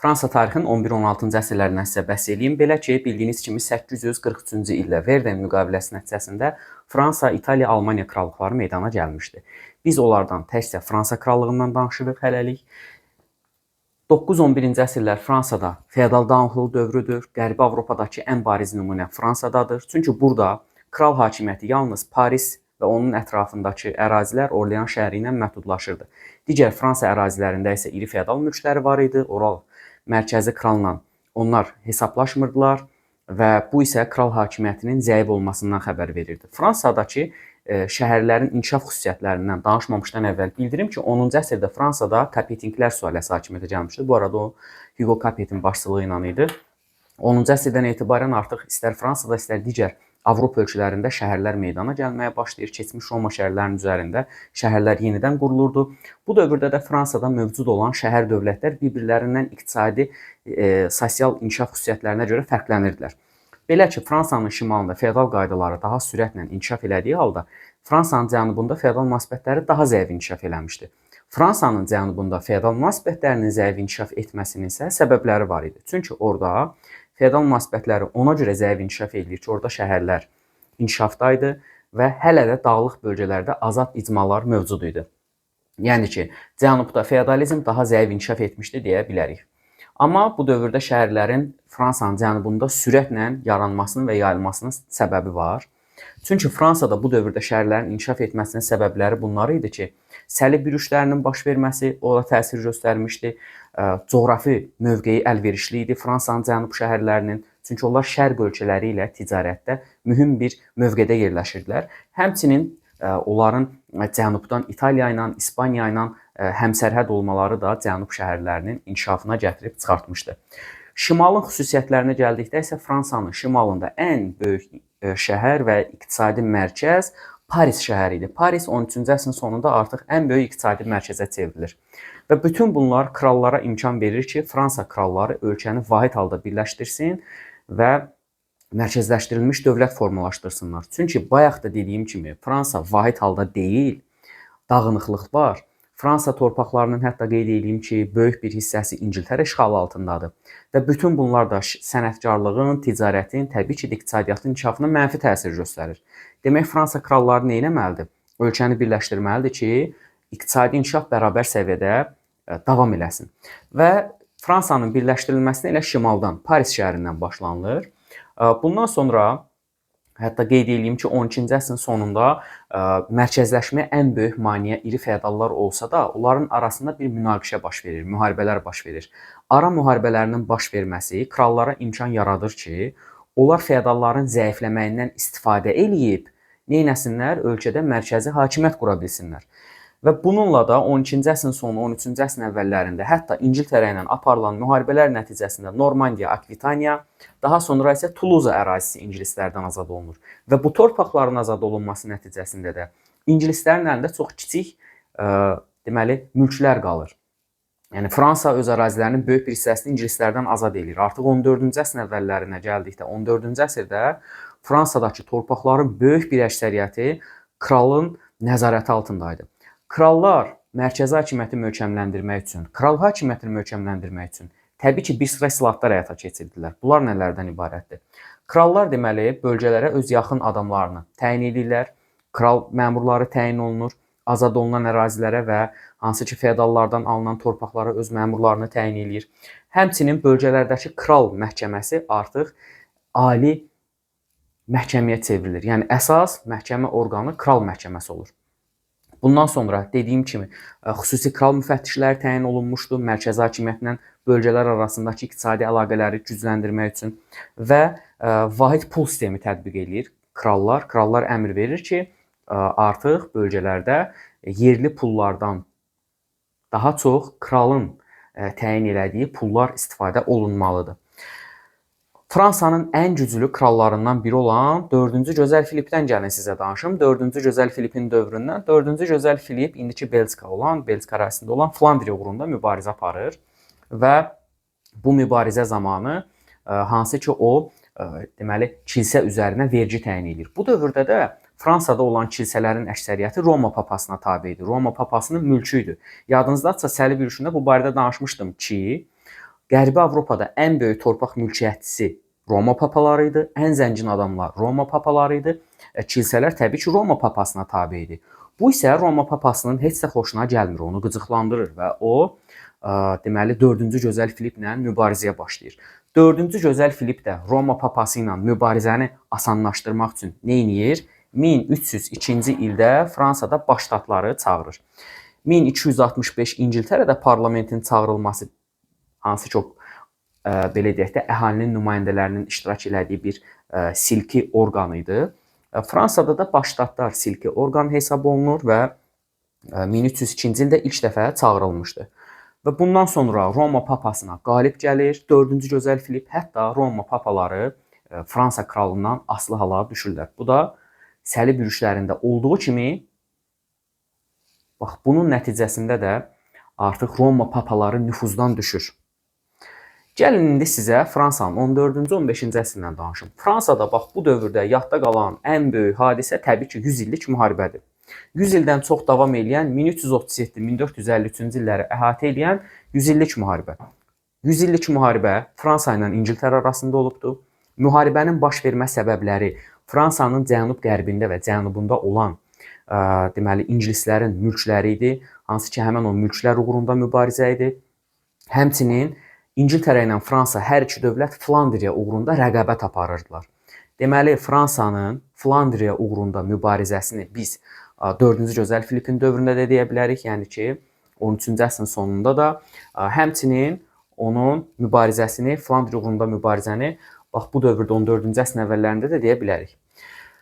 Fransa tarixinin 11-16-cı əsrlərindən sizə bəhs edeyim. Belə ki, bildiyiniz kimi 843-cü ildə Verden müqaviləsi nəticəsində Fransa, İtaliya, Almaniya krallıqları meydana gəlmişdi. Biz onlardan təkcə Fransa krallığından danışırıq hələlik. 9-11-ci əsrlər Fransada feodal dağınıqlıq dövrüdür. Qərbi Avropadakı ən bariz nümunə Fransadadır. Çünki burada kral hakimiyyəti yalnız Paris və onun ətrafındakı ərazilər Orlean şəhəri ilə məhdudlaşırdı. Digər Fransa ərazilərində isə iri feodal mülkləri var idi. Oral mərkəzi kralla onlar hesablaşmırdılar və bu isə kral hakimiyyətinin zəif olmasından xəbər verirdi. Fransadakı şəhərlərin inkişaf xüsusiyyətlərindən danışmamışdan əvvəl bildirim ki, 10-cu əsrdə Fransada Kapetinglər sülaləsi hakimiyyətə gəlmişdi. Bu arada o Hugo Capetin başçılığı ilə idi. 10-cu əsrdən etibarən artıq istər Fransada, istər digər Avropa ölkələrində şəhərlər meydana gəlməyə başlayır. Keçmiş Roma şəhərlərinin üzərində şəhərlər yenidən qurulurdu. Bu dövrdə də Fransada mövcud olan şəhər dövlətlər bir-birlərindən iqtisadi, sosial inkişaf xüsusiyyətlərinə görə fərqlənirdilər. Belə ki, Fransanın şimalında feodal qaydaları daha sürətlə inkişaf elədiyi halda, Fransanın cənubunda feodal münasibətləri daha zəif inkişaf eləmişdi. Fransanın cənubunda feodal münasibətlərinin zəif inkişaf etməsinin isə səbəbləri var idi. Çünki orada feodal münasibətləri ona görə zəif inkişaf edir ki, orada şəhərlər inkişafdaydı və hələ də dağlıq bölgələrdə azad icmalar mövcud idi. Yəni ki, cənubda feodalizm daha zəif inkişaf etmişdi deyə bilərik. Amma bu dövrdə şəhərlərin Fransanın cənubunda sürətlə yaranmasının və yayılmasının səbəbi var. Çünki Fransada bu dövrdə şəhərlərin inkişaf etməsinin səbəbləri bunlar idi ki, səlib yürüşlərinin baş verməsi ora təsir göstərmişdi. Coğrafi mövqeyi əlverişli idi Fransanın cənub şəhərlərinin. Çünki onlar şərq ölkələri ilə ticarətdə mühüm bir mövqedə yerləşirdilər. Həmçinin onların cənubdan İtaliya ilə, İspaniya ilə həmsərhəd olmaları da cənub şəhərlərinin inkişafına gətirib çıxartmışdı. Şimalın xüsusiyyətlərinə gəldikdə isə Fransanın şimalında ən böyük şəhər və iqtisadi mərkəz Paris şəhəri idi. Paris 13-cü əsrin sonunda artıq ən böyük iqtisadi mərkəzə çevrilir. Və bütün bunlar krallara imkan verir ki, Fransa kralları ölkəni vahid halda birləşdirsin və mərkəzləşdirilmiş dövlət formalaşdırsınlar. Çünki bayaq da dediyim kimi Fransa vahid halda deyil, dağınıqlıq var. Fransa torpaqlarının hətta qeyd edeyim ki, böyük bir hissəsi İngiltərə işğalı altındadır. Və bütün bunlar da sənətkarlığın, ticarətin, təbii ki, iqtisadiyyatın inkişafına mənfi təsir göstərir. Demək, Fransa kralları nə etməlidir? Ölkəni birləşdirməlidir ki, iqtisadi inkişaf bərabər səviyyədə davam eləsin. Və Fransanın birləşdirilməsinə elə şimaldan, Paris şəhərindən başlanılır. Bundan sonra hətta qeyd edeyim ki, 12-ci əsrin sonunda mərkəzləşməyə ən böyük maneə iri feodallar olsa da, onların arasında bir münaqişə baş verir, müharibələr baş verir. Ara müharibələrinin baş verməsi krallara imkan yaradır ki, onlar feodalların zəifləməyindən istifadə eləyib, neynəsinlər? Ölkədə mərkəzi hakimiyyət qura bilsinlər. Və bununla da 12-ci əsrin sonu, 13-cü əsrin əvvəllərində hətta İngiltərə ilə aparılan müharibələr nəticəsində Normandiya, Akvitaniya, daha sonra isə Tuluza ərazisi ingilislərdən azad olunur. Və bu torpaqların azad olunması nəticəsində də ingilislərin əlində çox kiçik deməli, mülklər qalır. Yəni Fransa öz ərazilərinin böyük bir hissəsini ingilislərdən azad edir. Artıq 14-cü əsrin əvvəllərinə gəldikdə, 14-cü əsrdə Fransadakı torpaqların böyük bir əksəriyyəti kralın nəzarəti altındaydı. Krallar mərkəzi hakimiyyəti möhkəmləndirmək üçün, kral hakimiyyətini möhkəmləndirmək üçün təbii ki, bir sıra islahatlar həyata keçirdilər. Bunlar nələrdən ibarətdir? Krallar deməli bölgələrə öz yaxın adamlarını təyin edirlər. Kral məmurları təyin olunur. Azad olunan ərazilərə və hansı ki, feodallardan alınan torpaqlara öz məmurlarını təyin edir. Həmçinin bölgələrdəki kral məhkəməsi artıq ali məhkəməyə çevrilir. Yəni əsas məhkəmə orqanı kral məhkəməsi olur. Bundan sonra dediyim kimi xüsusi kral müfəttişləri təyin olunmuşdu mərkəzi hakimiyyətlə bölgələr arasındakı iqtisadi əlaqələri gücləndirmək üçün və vahid pul sistemi tətbiq edir krallar. Krallar əmr verir ki, artıq bölgələrdə yerli pullardan daha çox kralın təyin elədiyi pullar istifadə olunmalıdır. Fransanın ən güclü krallarından biri olan 4-cü Gözəl Filipdən gəlin sizə danışım. 4-cü Gözəl Filipin dövründən 4-cü Gözəl Filip indiki Belçika ərazisində olan Flandriya uğrunda mübarizə aparır və bu mübarizə zamanı hansı ki o deməli kilsə üzərinə vergi təyin edir. Bu dövrdə də Fransada olan kilsələrin əksəriyyəti Roma papasına tabe idi. Roma papasının mülkü idi. Yadınızdadsa səlib yürüşündə bu barədə danışmışdım ki, Qərbi Avropada ən böyük torpaq mülkiyyətçisi Roma papaları idi. Ən zəngin adamlar Roma papaları idi. Kilsələr təbii ki, Roma papasına tabe idi. Bu isə Roma papasının heç də xoşuna gəlmir, onu qıcıqlandırır və o deməli 4-cü gözəl Filiplə mübarizəyə başlayır. 4-cü gözəl Filip də Roma papası ilə mübarizəni asanlaşdırmaq üçün nə edir? 1302-ci ildə Fransada başdatları çağırır. 1265 İngiltərədə parlamentin çağırılması, hansı çox belə deyək də əhalinin nümayəndələrinin iştirak elədiyi bir silki orqanı idi. Fransada da başdatlar silki orqan hesab olunur və 1302-ci ildə ilk dəfə çağırılmışdı. Və bundan sonra Roma papasına qalib gəlir 4-cü gözəl Filip, hətta Roma papaları Fransa kralından asılı hala düşürlər. Bu da səlib yürüşlərində olduğu kimi, bax bunun nəticəsində də artıq Roma papaları nüfuzdan düşür. Gəlin indi sizə Fransanın 14-cü 15-ci əsrindən danışım. Fransada bax bu dövrdə yadda qalan ən böyük hadisə təbii ki 100 illik müharibədir. 100 ildən çox davam edən 1337-1453-cü illəri əhatə edən 100 illik müharibə. 100 illik müharibə Fransa ilə İngiltərə arasında olubdur. Müharibənin baş vermə səbəbləri Fransanın cənub-qərbində və cənubunda olan deməli ingilislərin mülkləri idi, hansı ki həmin o mülklər uğrunda mübarizə idi. Həmçinin İngiltərə ilə Fransa hər iki dövlət Flandriya uğrunda rəqabət aparırdılar. Deməli Fransanın Flandriya uğrunda mübarizəsini biz 4-cü gözəl Filipin dövründə də deyə bilərik, yəni ki 13-cü əsrin sonunda da, həmçinin onun mübarizəsini, Flandriya uğrunda mübarizəni bax bu dövrdə 14-cü əsrin əvvəllərində də deyə bilərik.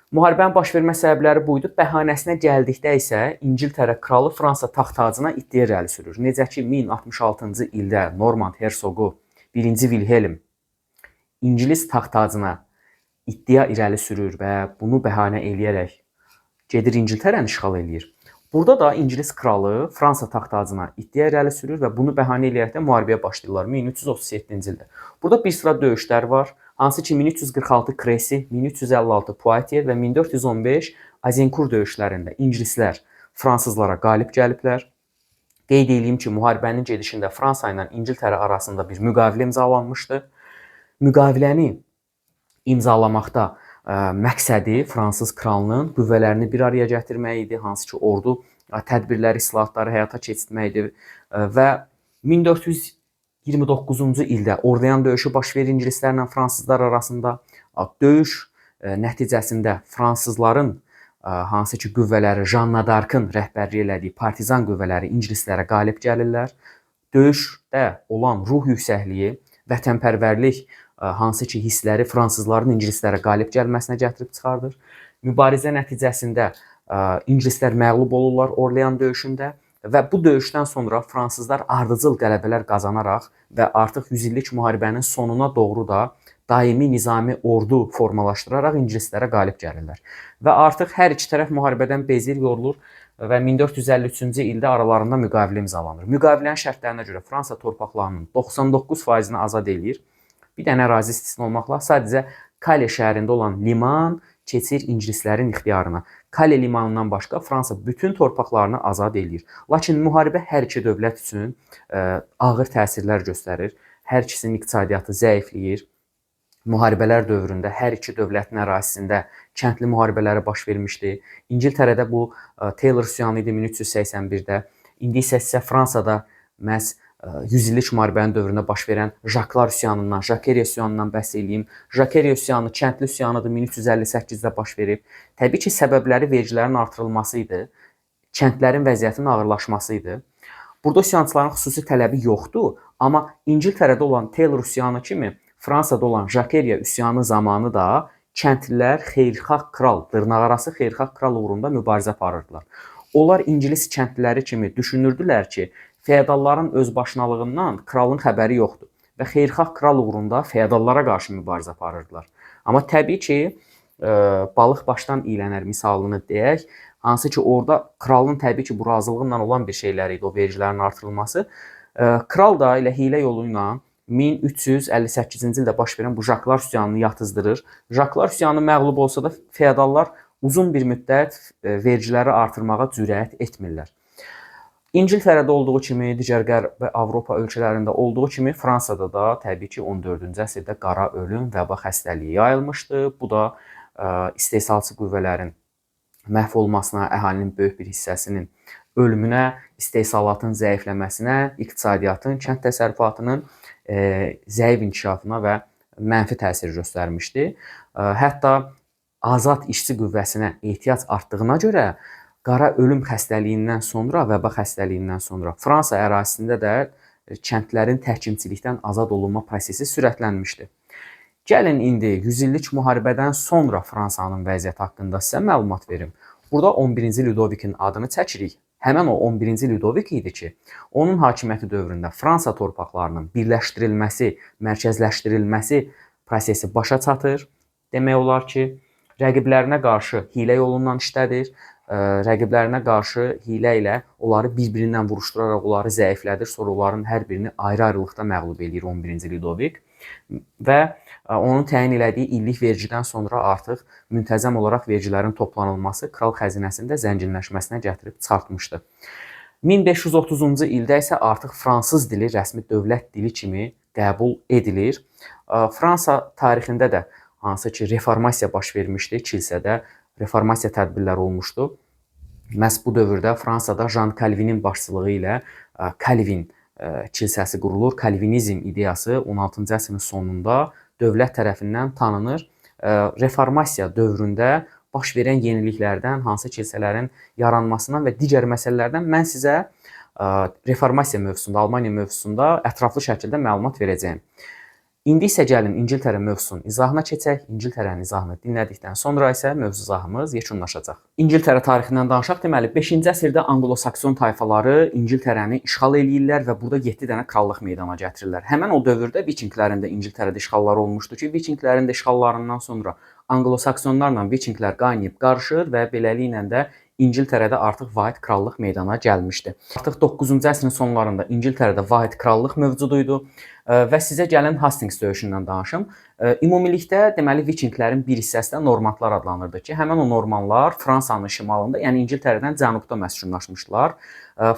Müharibənin baş vermə səbəbləri buydu. Bəhanəsinə gəldikdə isə İngiltərə kralı Fransa taxt-tacına iddia irəli sürür. Necə ki 1066-cı ildə Normand hersoqu 1-ci Vilhelm İngilis taxt-tacına iddia irəli sürür və bunu bəhanə eləyərək gedir İngiltərəni işğal eləyir. Burada da İngilis kralı Fransa taxt-tacına iddia irəli sürür və bunu bəhanə eləyərək də müharibəyə başlayırlar 1337-ci ildə. Burada bir sıra döyüşlər var. Hansı ki 1346 Kresi, 1356 Poitiers və 1415 Azincourt döyüşlərində ingilislər fransızlara qalib gəliblər. Qeyd edeyim ki, müharibənin gedişində Fransa ilə İngiltərə arasında bir müqavilə imzalanmışdı. Müqaviləni imzalamaqda məqsədi fransız kralının qüvvələrini bir araya gətirmək idi, hansı ki ordu tədbirləri, islahatları həyata keçirməkdir və 1429-cu ildə Orlean döyüşü baş verir ingilislərlə fransızlar arasında. Döyüş nəticəsində fransızların hansı ki qüvvələri Janna d'Arc'ın rəhbərliyi elədiyi partizan qüvvələri ingilislərə qalib gəlirlər. Döyüşdə olan ruh yüksəkliyi, vətənpərvərlik hansı ki hissləri fransızların ingilislərə qalib gəlməsinə gətirib çıxardır. Mübarizə nəticəsində ingilislər məğlub olurlar Orlean döyüşündə. Və bu döyüşdən sonra fransızlar ardıcıl qələbələr qazanaraq və artıq 100 illik müharibənin sonuna doğru da daimi nizami ordu formalaşdıraraq ingilislərə qalib gəlirlər. Və artıq hər iki tərəf müharibədən bezir, yorulur və 1453-cü ildə aralarında müqavilə imzalanır. Müqavilənin şərtlərinə görə Fransa torpaqlarının 99%-ni azad eləyir. Bir dənə ərazi istisna olmaqla sadəcə Kale şəhərində olan liman keçir ingilislərin ixtiyarına. Kale limanından başqa Fransa bütün torpaqlarını azad eləyir. Lakin müharibə hər iki dövlət üçün ağır təsirlər göstərir. Hər ikisinin iqtisadiyyatı zəifləyir. Müharibələr dövründə hər iki dövlətin ərazisində kəndli müharibələri baş vermişdi. İngiltərədə bu Taylor üsyanı idi 1381-də. İndi isə Fransada məhz 100 illik müharibənin dövründə baş verən Jaklar üsyanından, Jakeriya üsyanından bəhs edeyim. Jakeriya üsyanı kəndli üsyanıdır, 1358-də baş verib. Təbii ki, səbəbləri vergilərin artırılması idi, kəndlərin vəziyyətinin ağırlaşması idi. Burada üsyançıların xüsusi tələbi yoxdur, amma İngiltərədə olan Taylor üsyanı kimi Fransada olan Jakeriya üsyanı zamanı da kəndlilər xeyirxah kral, dırnaqarası xeyirxah kral uğrunda mübarizə aparırdılar. Onlar İngilis kəndliləri kimi düşünürdülər ki, feodalların özbaşınalığından kralın xəbəri yoxdur və xeyirxah kral uğrunda feodallara qarşı mübarizə aparırdılar. Amma təbii ki, balıq başdan iylənər misalını deyək, hansı ki orada kralın təbii ki bu razılığından olan bir şeylər idi o vergilərin artırılması. Kral da elə hiylə yolu ilə 1358-ci ildə baş verən bu Jaklar üsyanını yatızdırır. Jaklar üsyanı məğlub olsa da feodallar uzun bir müddət vergiləri artırmağa cürət etmirlər. İngiltərədə olduğu kimi, digər Qərb və Avropa ölkələrində olduğu kimi Fransada da təbii ki 14-cü əsrdə qara ölüm, vəba xəstəliyi yayılmışdı. Bu da istehsalçı qüvvələrin məhv olmasına, əhalinin böyük bir hissəsinin ölümünə, istehsalatın zəifləməsinə, iqtisadiyyatın, kənd təsərrüfatının zəif inkişafına və mənfi təsir göstərmişdi. Hətta azad işçi qüvvəsinə ehtiyac artdığına görə qara ölüm xəstəliyindən sonra, vəba xəstəliyindən sonra Fransa ərazisində də kəndlərin təhkimçilikdən azad olunma prosesi sürətlənmişdi. Gəlin indi 100 illik müharibədən sonra Fransanın vəziyyəti haqqında sizə məlumat verim. Burada 11-ci Ludovikin adını çəkirik. Həmin o 11-ci Ludovik idi ki, onun hakimiyyəti dövründə Fransa torpaqlarının birləşdirilməsi, mərkəzləşdirilməsi prosesi başa çatır. Demək olar ki, rəqiblərinə qarşı hiylə yolundan işlədir. Rəqiblərinə qarşı hiylə ilə onları bir-birindən vuruşduraraq onları zəiflədir. Sonra onların hər birini ayrı-ayrılıqda məğlub edir 11-ci Ludovik və onun təyin elədiyi illik vergidən sonra artıq müntəzəm olaraq vergilərin toplanılması kral xəzinəsində zənginləşməsinə gətirib çıxartmışdı. 1530-cu ildə isə artıq fransız dili rəsmi dövlət dili kimi qəbul edilir. Fransa tarixində də hansı ki reformasiya baş vermişdi, kilsədə reformasiya tədbirləri olmuşdu. Məhz bu dövrdə Fransada Jean Calvinin başçılığı ilə Calvin kilsəsi qurulur. Calvinizm ideyası 16-cı əsrin sonunda dövlət tərəfindən tanınır. Reformasiya dövründə baş verən yeniliklərdən, hansı kilsələrin yaranmasından və digər məsələlərdən mən sizə reformasiya mövzusunda, Almaniya mövzusunda ətraflı şəkildə məlumat verəcəyim. İndi isə gəlin İngiltərə mövzusunun izahına keçək. İngiltərənin izahını dinlədikdən sonra isə mövzu izahımız yekunlaşacaq. İngiltərə tarixindən danışaq. Deməli, 5-ci əsrdə Anglo-Sakson tayfaları İngiltərəni işğal eləyirlər və burada 7 dənə krallıq meydana gətirirlər. Həmin o dövrdə Vikinglərin də İngiltərədə işğalları olmuşdu ki, Vikinglərin də işğallarından sonra Anglo-Saksonlarla Vikinglər qaynayıb qarışır və beləliklə də İngiltərədə artıq vahid krallıq meydana gəlmişdi. Artıq 9-cu əsrin sonlarında İngiltərədə vahid krallıq mövcud idi və sizə gəlin Hastings döyüşündən danışım. Ümumilikdə deməli Vikinglərin bir hissəsi də Normandlar adlanırdı ki, həmin o Normanlar Fransanın şimalında, yəni İngiltərədən cənubda məskunlaşmışdılar.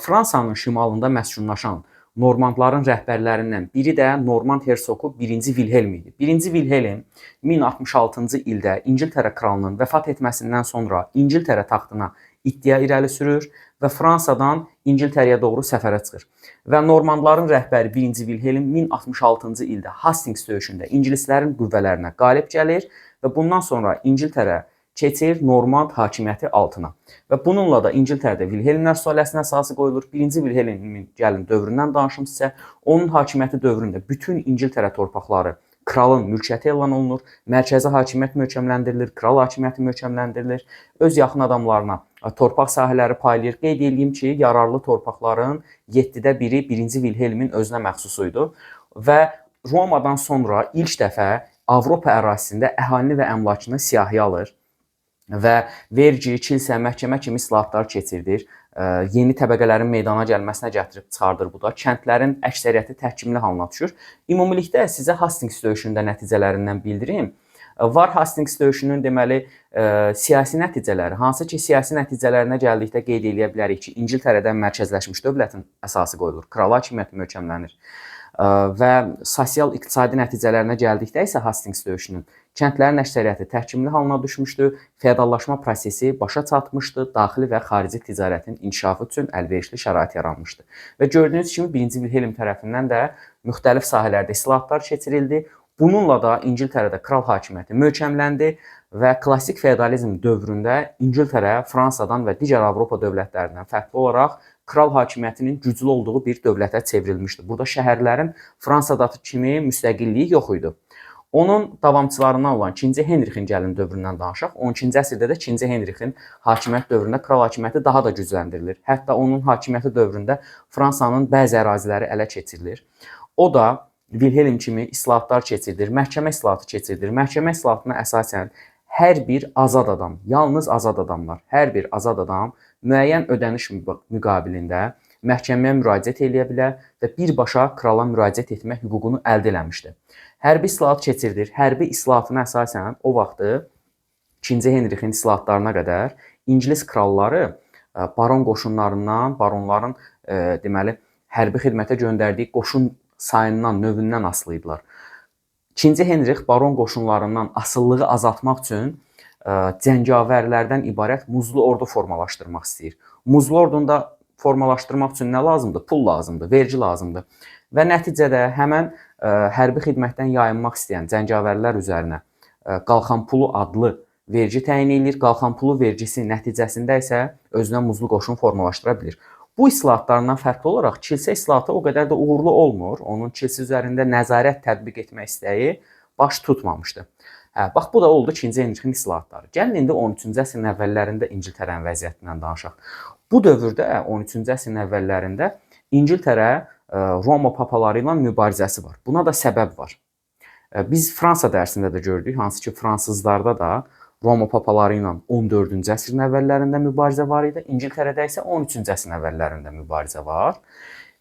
Fransanın şimalında məskunlaşan Normandların rəhbərlərindən biri də Normand hersoqu 1-ci Vilhelm idi. 1-ci Vilhelm 1066-cı ildə İngiltərə kralının vəfat etməsindən sonra İngiltərə taxtına iddia irəli sürür və Fransadan İngiltərəyə doğru səfərə çıxır. Və Normandların rəhbəri 1-ci Vilhelm 1066-cı ildə Hastings döyüşündə ingilislərin qüvvələrinə qalib gəlir və bundan sonra İngiltərə keçir Normand hakimiyyəti altına. Və bununla da İngiltərədə Vilhelmlər sülaləsinin əsası qoyulur. 1-ci Vilhelmin gəlin dövründən danışım sizə. Onun hakimiyyəti dövründə bütün İngiltərə torpaqları kralın mülkiyyəti elan olunur, mərkəzi hakimiyyət möhkəmləndirilir, kral hakimiyyəti möhkəmləndirilir, öz yaxın adamlarına torpaq sahələri paylayır. Qeyd edeyim ki, yararlı torpaqların 7də biri 1-ci Vilhelmin özünə məxsus idi və Romadan sonra ilk dəfə Avropa ərazisində əhalini və əmlakını siyahıya alır və vergi, kilsə, məhkəmə kimi islahatlar keçirdir. Yeni təbəqələrin meydana gəlməsinə gətirib çıxardır bu da. Kəndlərin əksəriyyəti təhkimli halına düşür. Ümumilikdə sizə Hastings döyüşündə nəticələrindən bildirim. Var Hastings döyüşünün deməli siyasi nəticələri, hansı ki siyasi nəticələrinə gəldikdə qeyd edə bilərik ki, İngiltərədən mərkəzləşmiş dövlətin əsası qoyulur, kral hakimiyyəti möhkəmlənir. Və sosial-iqtisadi nəticələrinə gəldikdə isə Hastings döyüşünün kəndlərin əksəriyyəti təhkimli halına düşmüşdü, feodallaşma prosesi başa çatmışdı, daxili və xarici ticarətin inkişafı üçün əlverişli şərait yaranmışdı. Və gördüyünüz kimi 1-ci Vilhelm tərəfindən də müxtəlif sahələrdə islahatlar keçirildi. Bununla da İngiltərədə kral hakimiyyəti möhkəmləndi və klassik feodalizm dövründə İngiltərə Fransadan və digər Avropa dövlətlərindən fərqli olaraq kral hakimiyyətinin güclü olduğu bir dövlətə çevrilmişdi. Burada şəhərlərin Fransadakı kimi müstəqilliyi yox idi. Onun davamçılarından olan 2-ci Henrixin gəlin dövründən danışaq. 12-ci əsrdə də 2-ci Henrixin hakimiyyət dövründə kral hakimiyyəti daha da gücləndirilir. Hətta onun hakimiyyəti dövründə Fransanın bəzi əraziləri ələ keçirilir. O da Vilhelm kimi islahatlar keçirdir, məhkəmə islahatı keçirdir. Məhkəmə islahatına əsasən hər bir azad adam, yalnız azad adamlar, hər bir azad adam müəyyən ödəniş müqabilində məhkəməyə müraciət edə bilər və birbaşa krala müraciət etmək hüququnu əldə etmişdi. Hərbi islahat keçirdir. Hərbi islahatına əsasən o vaxtı 2-ci Henrixin islahatlarına qədər İngilis kralları baron qoşunlarından, baronların deməli, hərbi xidmətə göndərdiyi qoşun sayından, növündən asılı idilər. 2-ci Henrix baron qoşunlarından asılılığı azaltmaq üçün cəngavərlərdən ibarət muzlu ordu formalaşdırmaq istəyir. Muzlu ordunda formalaşdırmaq üçün nə lazımdır? Pul lazımdır, vergi lazımdır. Və nəticədə həmən hərbi xidmətdən yayınmaq istəyən cəngavərlər üzərinə qalxan pulu adlı vergi təyin edir. Qalxan pulu vergisi nəticəsində isə özünə muzlu qoşun formalaşdıra bilir. Bu islahatlarından fərqli olaraq kilsə islahatı o qədər də uğurlu olmur. Onun kilsə üzərində nəzarət tətbiq etmək istəyi baş tutmamışdı. Bax, bu da oldu 2-ci Henrixin islahatları. Gəlin indi 13-cü əsrin əvvəllərində İngiltərənin vəziyyətindən danışaq. Bu dövrdə 13-cü əsrin əvvəllərində İngiltərə Roma papaları ilə mübarizəsi var. Buna da səbəb var. Biz Fransa dərsində də gördük, hansı ki fransızlarda da Roma papaları ilə 14-cü əsrin əvvəllərində mübarizə var idi. İngiltərədə isə 13-cü əsrin əvvəllərində mübarizə var.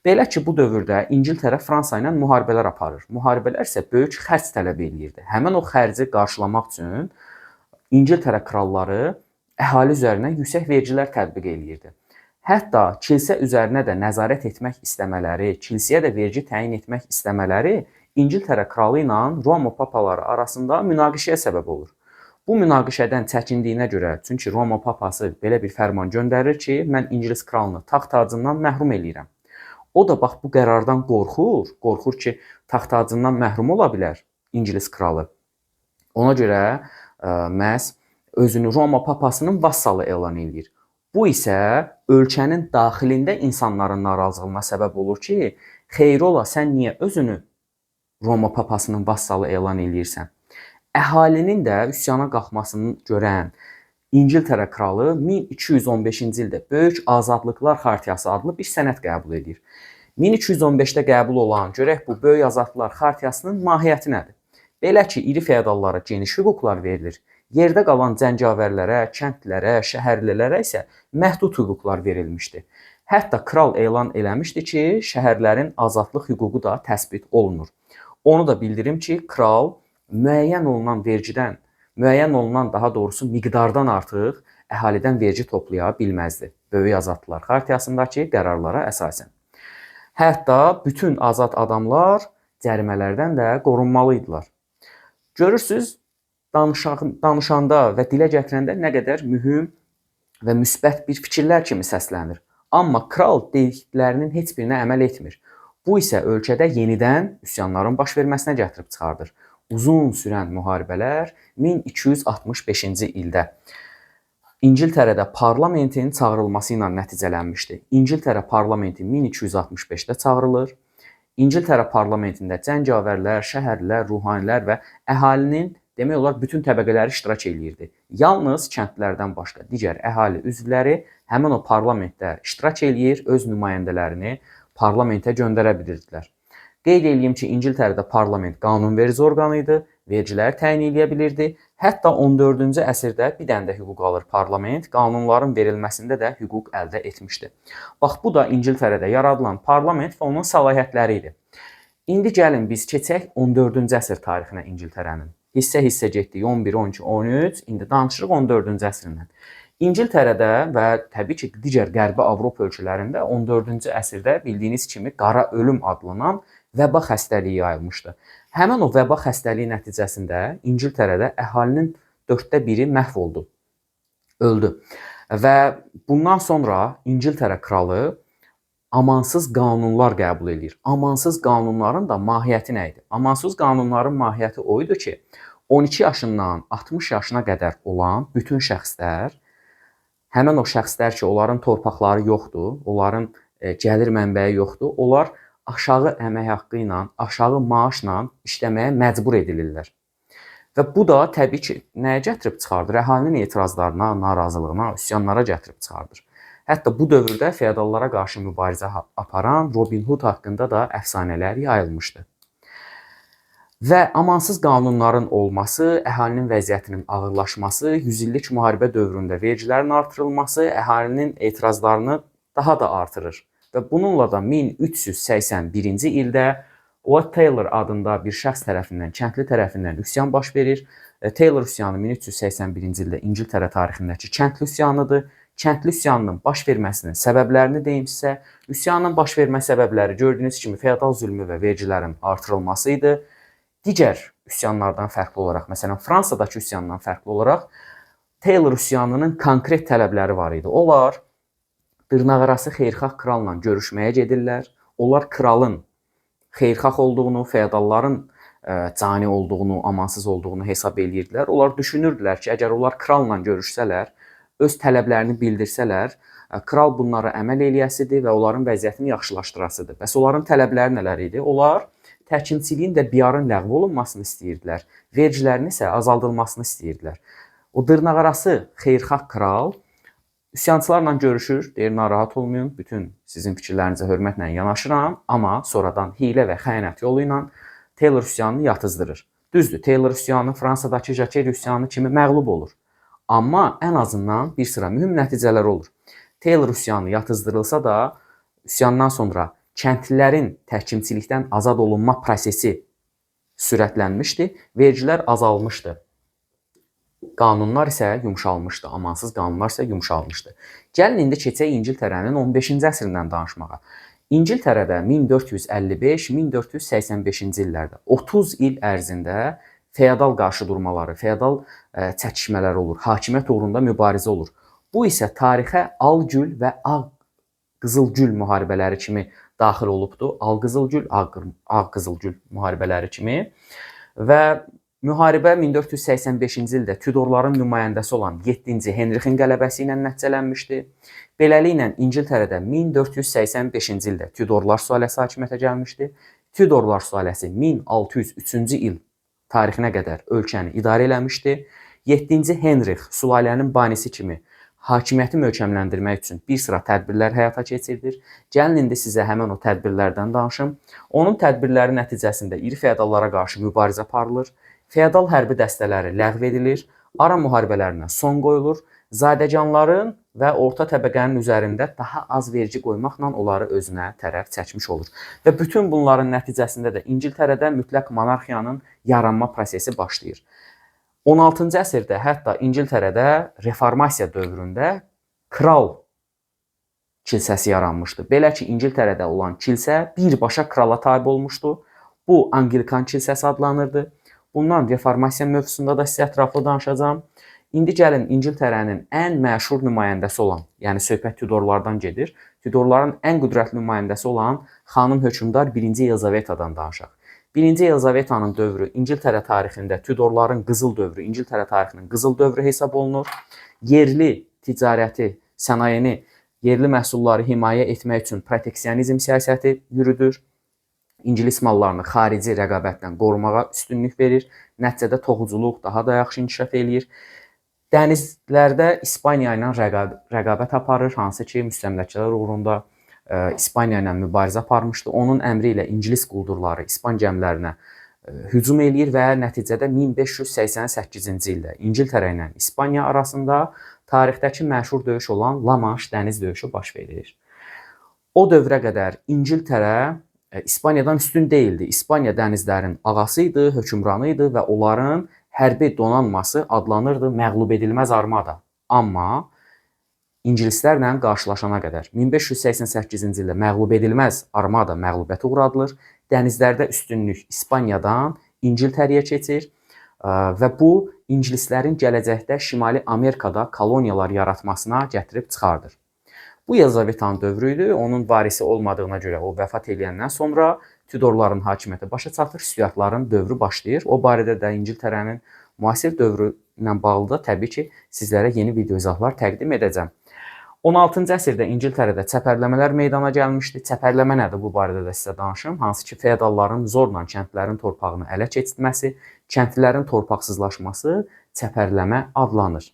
Belə ki, bu dövrdə İngiltərə Fransa ilə müharibələr aparır. Müharibələr isə böyük xərc tələb edirdi. Həmin o xərci qarşılamaq üçün İngiltərə kralları əhali üzərinə yüksək vergilər tətbiq edirdi. Hətta kilsə üzərinə də nəzarət etmək istəmələri, kilsəyə də vergi təyin etmək istəmələri İngiltərə kralı ilə Roma papaları arasında münaqişəyə səbəb olur. Bu münaqişədən çəkindiyinə görə, çünki Roma papası belə bir fərman göndərir ki, mən İngilis kralını taxt tacından məhrum eləyirəm. O da bax bu qərardan qorxur ki, taxt tacından məhrum ola bilər İngilis kralı. Ona görə məhz özünü Roma papasının vassalı elan edir. Bu isə ölkənin daxilində insanların narazılığına səbəb olur ki, xeyri ola sən niyə özünü Roma papasının vassalı elan edirsən? Əhalinin də üsyana qalxmasını görən İngiltərə kralı 1215-ci ildə Böyük Azadlıqlar Xartiyası adlı bir sənəd qəbul edir. 1215-də qəbul olan, görək bu Böyük Azadlıqlar Xartiyasının mahiyyəti nədir? Belə ki, iri feodallara geniş hüquqlar verilir. Yerdə qalan cəngavərlərə, kəndlilərə, şəhərlilərə isə məhdud hüquqlar verilmişdi. Hətta kral elan eləmişdi ki, şəhərlərin azadlıq hüququ da təsbit olunur. Onu da bildirim ki, kral müəyyən olunan vergidən, müəyyən olunan daha doğrusu miqdardan artıq əhalidən vergi toplaya bilməzdi. Böyük Azadlıqlar Xartiyasındakı qərarlara əsasən. Hətta bütün azad adamlar cərimələrdən də qorunmalı idilər. Görürsüz, danışanda və dilə gətirəndə nə qədər mühüm və müsbət bir fikirlər kimi səslənir. Amma kral dediklərinin heç birinə əməl etmir. Bu isə ölkədə yenidən üsyanların baş verməsinə gətirib çıxardır. Uzun sürən müharibələr 1265-ci ildə İngiltərədə parlamentin çağırılması ilə nəticələnmişdi. İngiltərə parlamenti 1265-də çağırılır. İngiltərə parlamentində cəngavərlər, şəhərlilər, ruhanilər və əhalinin demək olar bütün təbəqələri iştirak edirdi. Yalnız kəndlərdən başqa digər əhali üzvləri həmin o parlamentdə iştirak edir, öz nümayəndələrini parlamentə göndərə bilirdilər. Qeyd edeyim ki, İngiltərədə parlament qanunverici orqanı idi, vergilər təyin edə bilirdi. Hətta 14-cü əsrdə bir dənə də hüquq alır parlament, qanunların verilməsində də hüquq əldə etmişdi. Bax, bu da İngiltərədə yaradılan parlament və onun səlahiyyətləri idi. İndi gəlin biz keçək 14-cü əsr tarixinə İngiltərənin. Hissə-hissə getdik, 11, 12, 13, indi danışırıq 14-cü əsrindən. İngiltərədə və təbii ki, digər Qərbi Avropa ölkələrində 14-cü əsrdə bildiyiniz kimi qara ölüm adlanan vəba xəstəliyi yayılmışdı. Həmin o vəba xəstəliyi nəticəsində İngiltərədə əhalinin 1/4 məhv oldu, öldü. Və bundan sonra İngiltərə kralı amansız qanunlar qəbul edir. Amansız qanunların da mahiyyəti nə idi? Amansız qanunların mahiyyəti o idi ki, 12 yaşından 60 yaşına qədər olan bütün şəxslər, həmin o şəxslər ki, onların torpaqları yoxdur, onların gəlir mənbəyi yoxdur, onlar aşağı əmək haqqı ilə, aşağı maaşla işləməyə məcbur edilirlər. Və bu da təbii ki, nəyə gətirib çıxardır? Əhalinin etirazlarına, narazılığına, üsyanlara gətirib çıxardır. Hətta bu dövrdə feodallara qarşı mübarizə aparan Robin Hood haqqında da əfsanələr yayılmışdı. Və amansız qanunların olması, əhalinin vəziyyətinin ağırlaşması, 100 illik müharibə dövründə vergilərin artırılması əhalinin etirazlarını daha da artırır. Və bununla da 1381-ci ildə Wat Taylor adında bir şəxs tərəfindən, kəndli tərəfindən üsyan baş verir. Taylor üsyanı 1381-ci ildə İngiltərə tarixindəki kəndli üsyanıdır. kəndli üsyanının baş verməsinin səbəblərini deyim sizə. Üsyanın baş vermə səbəbləri gördüyünüz kimi feodal zülmü və vergilərin artırılması idi. Digər üsyanlardan fərqli olaraq, məsələn, Fransadakı üsyandan fərqli olaraq Taylor üsyanının konkret tələbləri var idi. Onlar dırnaqarası xeyirxah kralla görüşməyə gedirlər. Onlar kralın xeyirxah olduğunu, feodalların cani olduğunu, amansız olduğunu hesab edirdilər. Onlar düşünürdülər ki, əgər onlar kralla görüşsələr, öz tələblərini bildirsələr, kral bunlara əməl eləyəsidir və onların vəziyyətini yaxşılaşdırasıdır. Bəs onların tələbləri nələr idi? Onlar təhkimçiliyin də biarın ləğv olunmasını istəyirdilər, vergilərin isə azaldılmasını istəyirdilər. O dırnaqarası xeyirxah kral üsyançılarla görüşür, deyir narahat olmayın, bütün sizin fikirlərinizə hörmətlə yanaşıram, amma sonradan hiylə və xəyanət yolu ilə Taylor üsyanını yatızdırır. Düzdür, Taylor üsyanı Fransadakı Jacques üsyanı kimi məğlub olur. Amma ən azından bir sıra mühüm nəticələr olur. Taylor üsyanı yatızdırılsa da, üsyandan sonra kəndlilərin təhkimçilikdən azad olunma prosesi sürətlənmişdi, vergilər azalmışdı. Qanunlar isə yumşalmışdı, amansız qanunlar isə yumşalmışdı. Gəlin indi keçək İngiltərənin 15-ci əsrindən danışmağa. İngiltərədə 1455-1485-ci illərdə 30 il ərzində feodal qarşıdurmaları, feodal çəkişmələr olur, hakimiyyət uğrunda mübarizə olur. Bu isə tarixə Al-Gül və Ağ-Qızılgül müharibələri kimi daxil olubdu. Al-Qızılgül, Ağ-Qızılgül müharibələri kimi və müharibə 1485-ci ildə Tudorların nümayəndəsi olan 7-ci Henrixin qələbəsi ilə nəticələnmişdi. Beləliklə İngiltərədə 1485-ci ildə Tudorlar sülaləsi hakimiyyətə gəlmişdi. Tudorlar sülaləsi 1603-cü il tarixinə qədər ölkəni idarə eləmişdi. 7-ci Henrix sülalənin banisi kimi hakimiyyəti möhkəmləndirmək üçün bir sıra tədbirlər həyata keçirilir. Gəlin indi sizə həmin o tədbirlərdən danışım. Onun tədbirləri nəticəsində iri feodallara qarşı mübarizə aparılır. Feodal hərbi dəstələri ləğv edilir, ara müharibələrinə son qoyulur, zadəganların və orta təbəqənin üzərində daha az vergi qoymaqla onları özünə tərəf çəkmiş olur. Və bütün bunların nəticəsində də İngiltərədə mütləq monarxiyanın yaranma prosesi başlayır. 16-cı əsrdə hətta İngiltərədə reformasiya dövründə kral kilsəsi yaranmışdı. Belə ki, İngiltərədə olan kilsə birbaşa krala tabe olmuşdu. Bu Anglikan kilsəsi adlanırdı. Bundan reformasiya mövzusunda da sizə ətraflı danışacağam. İndi gəlin İngiltərənin ən məşhur nümayəndəsi olan, yəni söhbət Tudorlardan gedir. Tudorların ən qüdrətli nümayəndəsi olan xanım hökmdar 1-ci Yelizavetadan danışaq. 1-ci Yelizavetanın dövrü İngiltərə tarixində Tudorların qızıl dövrü, İngiltərə tarixinin qızıl dövrü hesab olunur. Yerli ticarəti, sənayeni, yerli məhsulları himayə etmək üçün proteksionizm siyasəti yürüdür. İngilis mallarını xarici rəqabətdən qorumağa üstünlük verir. Nəticədə toxuculuq daha da yaxşı inkişaf eləyir. Dənizlərdə İspaniya ilə rəqabət aparır, hansı ki, müstəmləkələr uğrunda İspaniya ilə mübarizə aparmışdı. Onun əmri ilə İngilis quldurları İspan gəmilərinə hücum eləyir və nəticədə 1588-ci ildə İngiltərə ilə İspaniya arasında tarixdəki məşhur döyüş olan La Manche dəniz döyüşü baş verir. O dövrə qədər İngiltərə İspaniyadan üstün deyildi. İspaniya dənizlərin ağası idi, hökmranı idi və onların hərbi donanması adlanırdı məğlub edilməz armada. Amma İngilislərlə qarşılaşana qədər 1588-ci ildə məğlub edilməz armada məğlubiyyətə uğradılır. Dənizlərdə üstünlük İspaniyadan İngiltərəyə keçir və bu İngilislərin gələcəkdə Şimali Amerikada koloniyalar yaratmasına gətirib çıxardır. Bu Yelizavetanın dövrü idi. Onun varisi olmadığına görə o vəfat edəndən sonra Tudorların hakimiyyəti başa çatır, Stuartların dövrü başlayır. O barədə də İngiltərənin müasir dövrü ilə bağlı da təbii ki, sizlərə yeni video izahlar təqdim edəcəm. 16-cı əsrdə İngiltərədə çəpərləmələr meydana gəlmişdi. Çəpərləmə nədir? Bu barədə də sizə danışım. Hansı ki, feodalların zorla kəndlilərin torpağını ələ keçirməsi, kəndlilərin torpaqsızlaşması çəpərləmə adlanır.